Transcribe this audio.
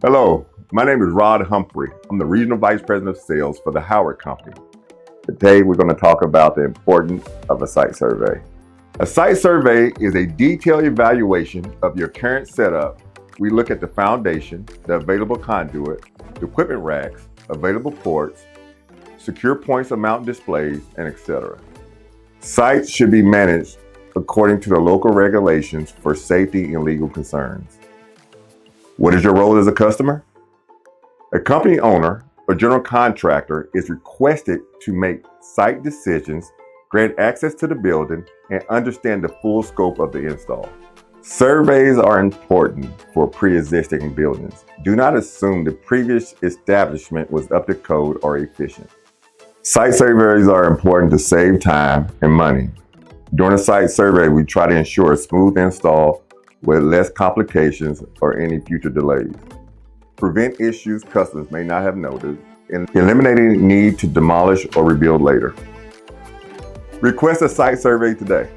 Hello, my name is Humphrey. I'm the Regional Vice President of Sales for the Howard Company. Today we're going to talk about the importance of a site survey. A site survey is a detailed evaluation of your current setup. We look at the foundation, the available conduit, the equipment racks, available ports, secure points of mount displays, and etc. Sites should be managed according to the local regulations for safety and legal concerns. What is your role as a customer? A company owner or general contractor is requested to make site decisions, grant access to the building, and understand the full scope of the install. Surveys are important for pre-existing buildings. Do not assume the previous establishment was up to code or efficient. Site surveys are important to save time and money. During a site survey, we try to ensure a smooth install with less complications or any future delays. Prevent issues customers may not have noticed, and eliminating the need to demolish or rebuild later. Request a site survey today.